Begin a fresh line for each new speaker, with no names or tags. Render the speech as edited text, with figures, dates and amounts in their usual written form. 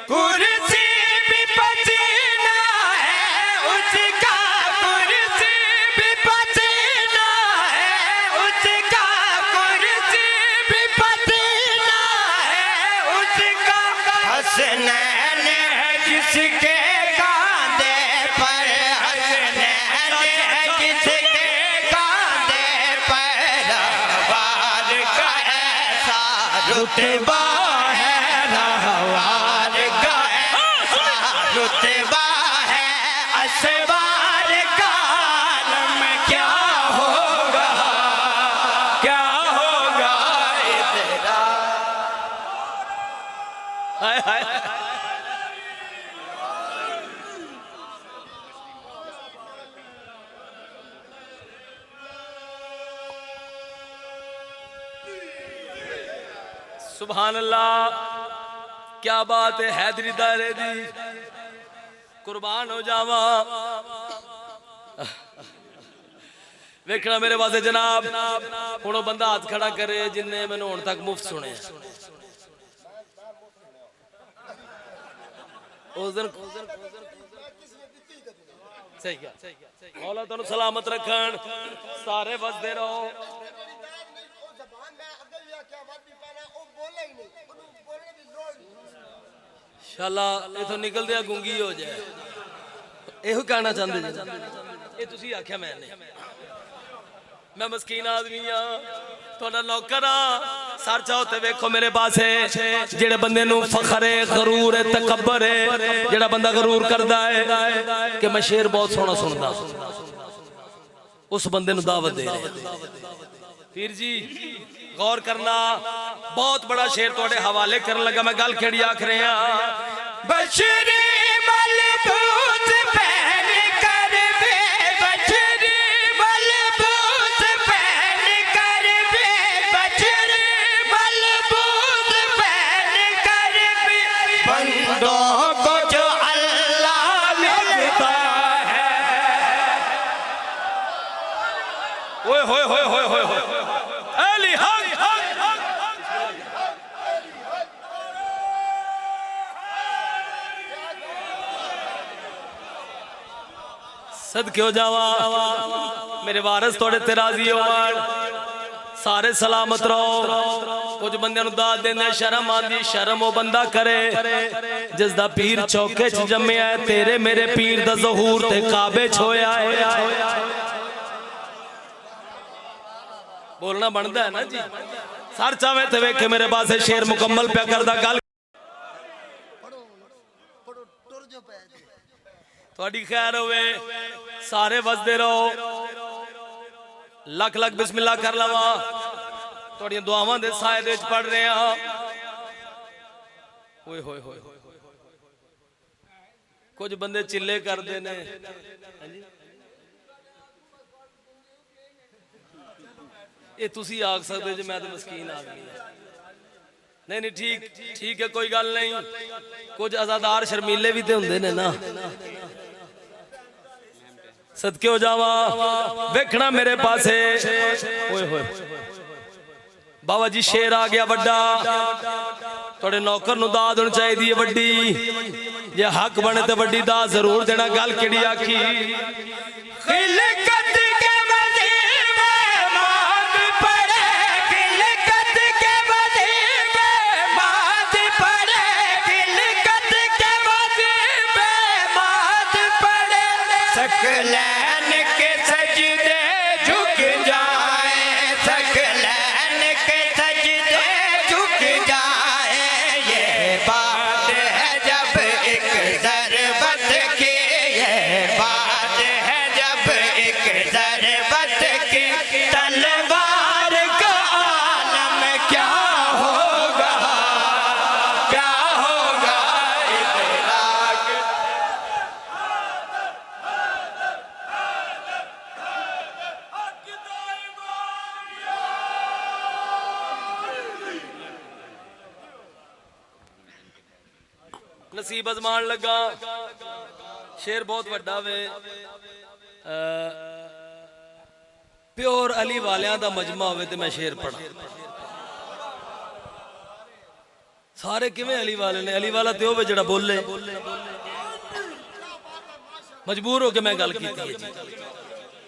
کرسی بھی پسینہ ہے اس کا، کرسی بھی پسینہ ہے اس کا، کرسی بھی پسینہ ہے اس کا، حسنین ہے جس کے کاندھے پر، حسنین ہے جس کے کاندھے پر، وار کا ایسا رتبہ ہے، رہوار کا ایسا رتبہ ہے، اسوار کا عالم کیا ہوگا، کیا ہوگا ادھرا۔ ہائے ہائے سبحان اللہ، کیا بات ہے حیدری دائرے دی، قربان ہو جاواں۔ ویکھنا میرے واسطے جناب، ہن بندہ ہاتھ کھڑا کرے جن نے مینوں ہن تک مفت سنے اس دن صحیح کیا، مولا تانوں سلامت رکھن، سارے وسدے رہو۔ انشاءاللہ یہ تو نکل دیا گونگی ہو جائے، یہ کہنا چاہتے جی، یہ تسی آکھیا میں نے، میں مسکین آدمی ہاں، تھوڑا نوکر ہاں، سر چاہو تے ویکھو میرے پاس ہے، جڑے بندے نو فخر ہے، غرور ہے، تکبر ہے، جڑا بندہ غرور کردا ہے کہ میں شعر بہت سونا سندا، اس بندے نو دعوت دے رہے۔ پیر جی غور کرنا، بہت بڑا شعر توڑے حوالے کرن لگا، میں گل کھڑی آکھ رہے ہیں، بشری ملبوس پہن کر بے، بشری ملبوس پہن کر بے، بشری ملبوس پہن کر بے، بندوں کو جو اللہ ملتا ہے۔ اوئے ہوئے ہوئے ہوئے ہوئے ہوئے علی حق، صدقے ہو جاواں میرے وارث توڑے تیرازی ہوان، سارے سلامت رہو۔ کچھ بندے نو داد دیندے شرم آندی، شرم وہ بندہ کرے جس دا پیر چوکے چ جمع ہے، تیرے میرے پیر دا ظہور تے کعبے چھویا ہے۔ بولنا بندا ہے نا جی، سر چاہویں تے ویکھے میرے پاس شعر مکمل پیا کردا، گل تھوڑی خیر ہوئے، سارے وسدے رہو، لکھ لکھ بسم اللہ کر لواں، تھوڑی دعاواں دے سائے دے وچ پڑھ رہے ہاں۔ ہوئے ہوئے ہوئے کچھ بندے چلے کر دینے، یہ تسی آگ سکتے جو میں تو مسکین آدمی نہیں نہیں، ٹھیک ہے، کوئی گل نہیں، کچھ ازادار شرمیلے بھی تے ہوندے نے نا، صدقے ہو جاواں۔ ویکھنا میرے پاس ہے، بابا جی شیر آ گیا وڈا، توڑے نوکر نو داد ہون چاہی دی وڈی، یہ حق بنے تے وڈی داد ضرور دینا، گل کیڑی آکھی، خلقت کے وزیر میں مات پڑے، خلقت کے وزیر میں مات پڑے، خلقت کے وزیر میں مات پڑے، ثقلین کے سجدے جھک جائیں، ثقلین کے سجدے جھک جائیں، یہ بات ہے جب ایک ضربت کی، یہ بات ہے جب ایک ضربت کی، تلوار کا عالم کیا ہوگا، کیا ہوگا ادراک۔ نصیب ازمان لگا، شیر بہت وڈا وے، پیور علی والیاں دا مجمع ہوئے تے میں شیر پڑھا، ਸਾਰੇ ਕਿਵੇਂ ਅਲੀ ਵਾਲੇ ਨੇ? ਅਲੀ ਵਾਲਾ ਤੇ ਉਹ ਵੇ ਜਿਹੜਾ ਬੋਲੇ। ਮਜਬੂਰ ਹੋ ਕੇ ਮੈਂ ਗੱਲ ਕੀਤੀ ਹੈ ਜੀ।